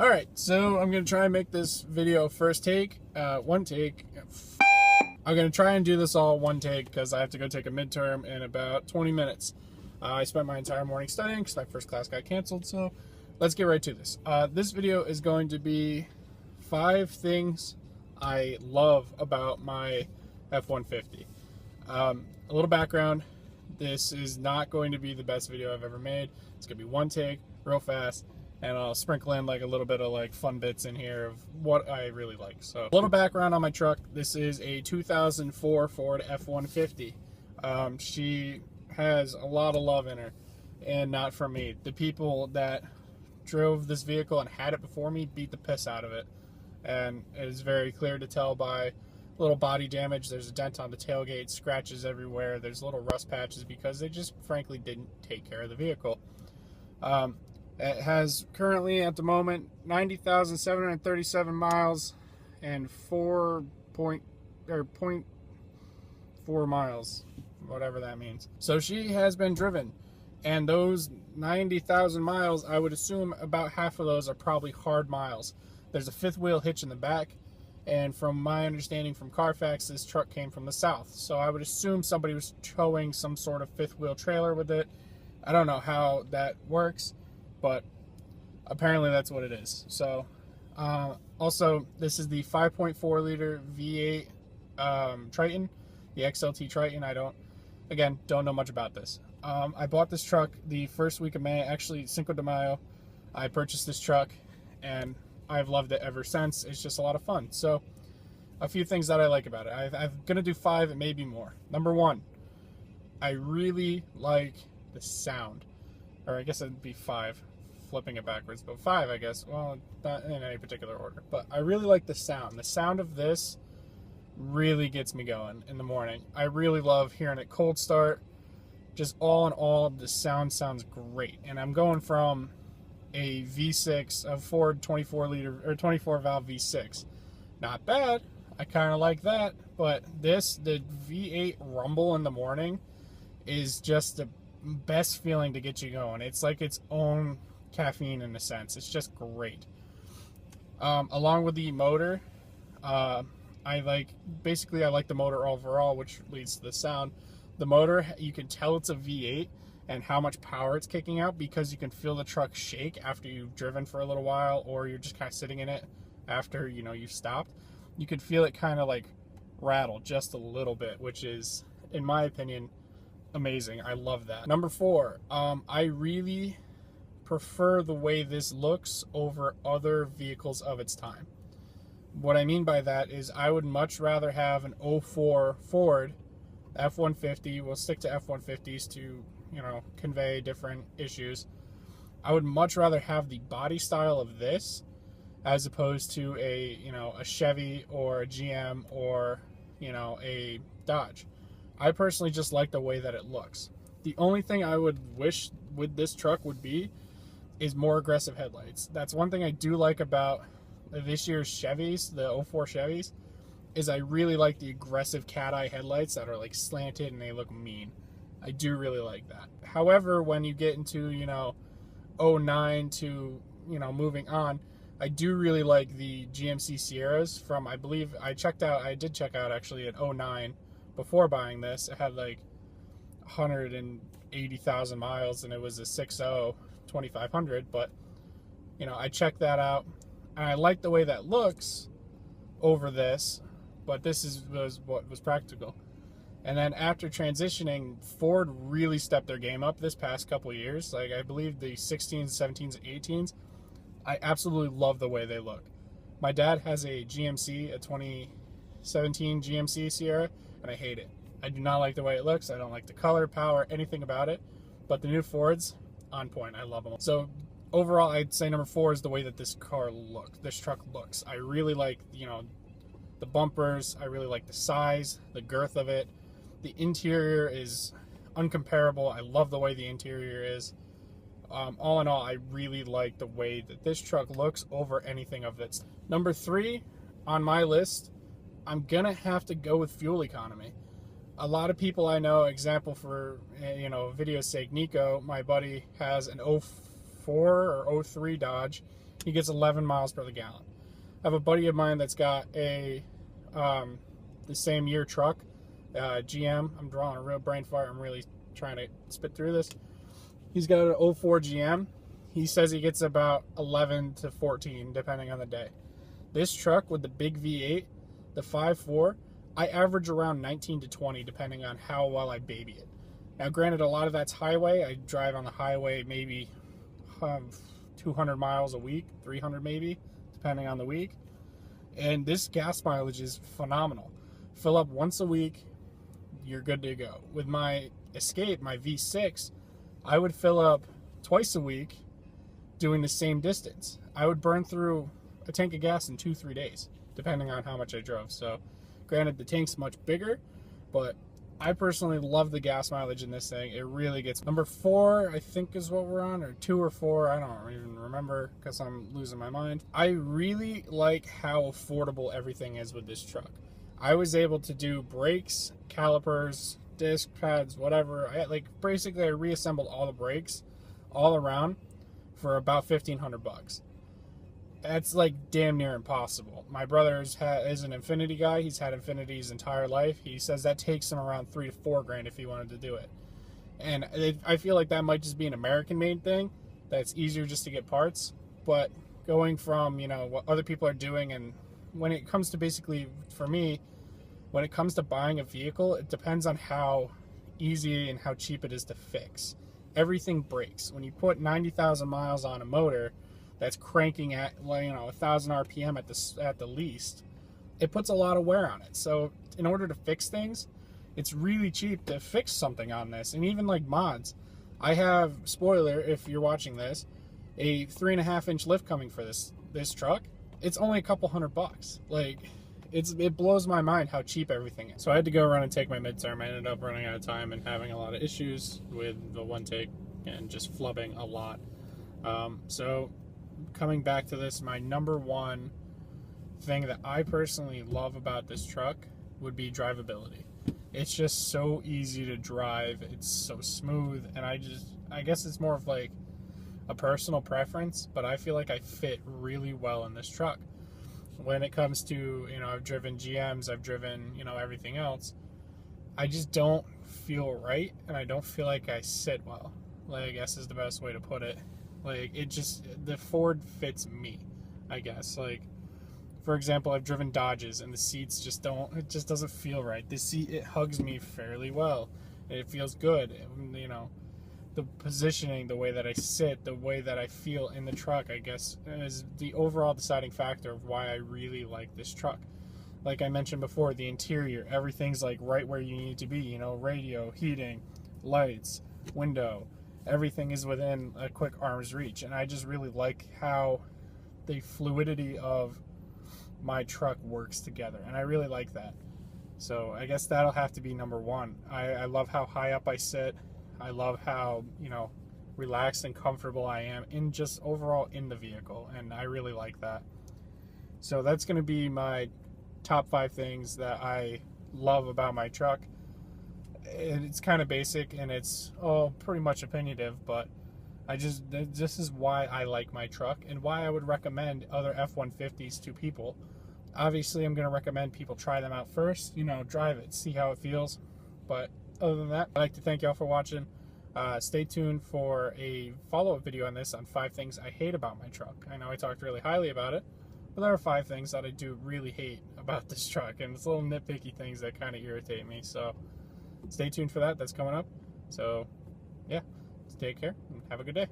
Alright, so I'm going to try and make this video first take, one take. I'm going to try and do this all one take because I have to go take a midterm in about 20 minutes. I spent my entire morning studying because my first class got canceled, so let's get right to this. This video is going to be 5 things I love about my F-150. A little background, this is not going to be the best video I've ever made. It's going to be one take, real fast, and I'll sprinkle in like a little bit of like fun bits in here of what I really like. So a little background on my truck. This is a 2004 Ford F-150. She has a lot of love in her, and not from me. The people that drove this vehicle and had it before me beat the piss out of it, and it is very clear to tell by little body damage. There's a dent on the tailgate, scratches everywhere, there's little rust patches because they just frankly didn't take care of the vehicle. It has currently at the moment 90,737 miles and 0.4 miles, whatever that means. So she has been driven, and those 90,000 miles, I would assume about half of those are probably hard miles. There's a 5th wheel hitch in the back, and from my understanding from Carfax, this truck came from the south. So I would assume somebody was towing some sort of 5th wheel trailer with it. I don't know how that works, but apparently that's what it is. So also, this is the 5.4 liter V8 Triton, the XLT Triton. I don't know much about this. I bought this truck the first week of May, actually Cinco de Mayo. I purchased this truck, and I've loved it ever since. It's just a lot of fun. So a few things that I like about it. I'm going to do 5 and maybe more. Number 1, I really like the sound. Or I guess it'd be 5, flipping it backwards, but 5, I guess. Well, not in any particular order. But I really like the sound. The sound of this really gets me going in the morning. I really love hearing it cold start. Just all in all, the sound sounds great. And I'm going from a V6, a Ford 24 valve V6. Not bad. I kind of like that. But the V8 rumble in the morning is just the best feeling to get you going. It's like its own caffeine in a sense. It's just great. Along with the motor, I like the motor overall, which leads to the sound. The motor, you can tell it's a V8 and how much power it's kicking out because you can feel the truck shake after you've driven for a little while, or you're just kind of sitting in it after you've stopped. You can feel it kind of like rattle just a little bit, which is, in my opinion, amazing. I love that. Number 4, I really prefer the way this looks over other vehicles of its time. What I mean by that is I would much rather have an 04 Ford F-150. We'll stick to F-150s to convey different issues. I would much rather have the body style of this as opposed to a Chevy or a GM or a Dodge. I personally just like the way that it looks. The only thing I would wish with this truck is more aggressive headlights. That's one thing I do like about this year's Chevys, the 04 Chevys, is I really like the aggressive cat eye headlights that are like slanted and they look mean. I do really like that. However, when you get into 09 to moving on, I do really like the GMC Sierras from, I believe I did check out actually at 09 before buying this. It had like 180,000 miles and it was a 6.0 2500, but I checked that out and I like the way that looks over this, but this was what was practical. And then after transitioning, Ford really stepped their game up this past couple of years. Like, I believe the 16s, 17s, 18s, I absolutely love the way they look. My dad has a GMC, a 2017 GMC Sierra, and I hate it. I do not like the way it looks. I don't like the color, power, anything about it. But the new Fords, on point. I love them. So overall, I'd say number 4 is the way that this truck looks. I really like, the bumpers. I really like the size, the girth of it. The interior is uncomparable. I love the way the interior is. All in all, I really like the way that this truck looks over anything of its. Number 3 on my list, I'm gonna have to go with fuel economy. A lot of people I know, example for video's sake, Nico, my buddy, has an 04 or 03 Dodge, he gets 11 miles per the gallon. I have a buddy of mine that's got a the same year truck, GM. I'm drawing a real brain fart. I'm really trying to spit through this. He's got an 04 GM. He says he gets about 11 to 14 depending on the day. This truck with the big V8, the 5.4, I average around 19 to 20 depending on how well I baby it. Now granted, a lot of that's highway. I drive on the highway maybe 200 miles a week, 300 maybe, depending on the week. And this gas mileage is phenomenal. Fill up once a week, you're good to go. With my Escape, my V6, I would fill up twice a week doing the same distance. I would burn through a tank of gas in 2-3 days, depending on how much I drove. So granted, the tank's much bigger, but I personally love the gas mileage in this thing. It really gets. Number 4, I think, is what we're on, or 2 or 4. I don't even remember because I'm losing my mind. I really like how affordable everything is with this truck. I was able to do brakes, calipers, disc pads, whatever. Basically, I reassembled all the brakes all around for about $1,500. That's like damn near impossible. My brother is an Infinity guy. He's had Infinity his entire life. He says that takes him around $3 to $4 grand if he wanted to do it. And I feel like that might just be an American-made thing. That's easier just to get parts. But going from, what other people are doing, and when it comes to basically, for me, when it comes to buying a vehicle, it depends on how easy and how cheap it is to fix. Everything breaks. When you put 90,000 miles on a motor that's cranking at 1,000 RPM at the least, it puts a lot of wear on it. So in order to fix things, it's really cheap to fix something on this. And even like mods, I have, spoiler if you're watching this, a 3.5-inch lift coming for this truck. It's only a couple $100. Like, it blows my mind how cheap everything is. So I had to go around and take my midterm. I ended up running out of time and having a lot of issues with the one take and just flubbing a lot. So coming back to this, my number one thing that I personally love about this truck would be drivability. It's just so easy to drive. It's so smooth, and I guess it's more of like a personal preference, but I feel like I fit really well in this truck. When it comes to, I've driven GMs, I've driven, everything else, I just don't feel right, and I don't feel like I sit well. Like, I guess is the best way to put it. Like, the Ford fits me, I guess. Like, for example, I've driven Dodges, and the seats it just doesn't feel right. The seat, it hugs me fairly well. It feels good. The positioning, the way that I sit, the way that I feel in the truck, I guess, is the overall deciding factor of why I really like this truck. Like I mentioned before, the interior, everything's like right where you need to be, radio, heating, lights, window, everything is within a quick arm's reach. And I just really like how the fluidity of my truck works together, and I really like that. So I guess that'll have to be number one. I love how high up I sit. I love how, relaxed and comfortable I am in just overall in the vehicle, and I really like that. So that's going to be my top 5 things that I love about my truck. It's kind of basic, and it's pretty much opinionative, but this is why I like my truck and why I would recommend other F-150s to people. Obviously, I'm going to recommend people try them out first, drive it, see how it feels. But other than that, I'd like to thank y'all for watching. Stay tuned for a follow-up video on this on 5 things I hate about my truck. I know I talked really highly about it, but there are 5 things that I do really hate about this truck, and it's little nitpicky things that kind of irritate me. So stay tuned for that. That's coming up. So yeah, take care and have a good day.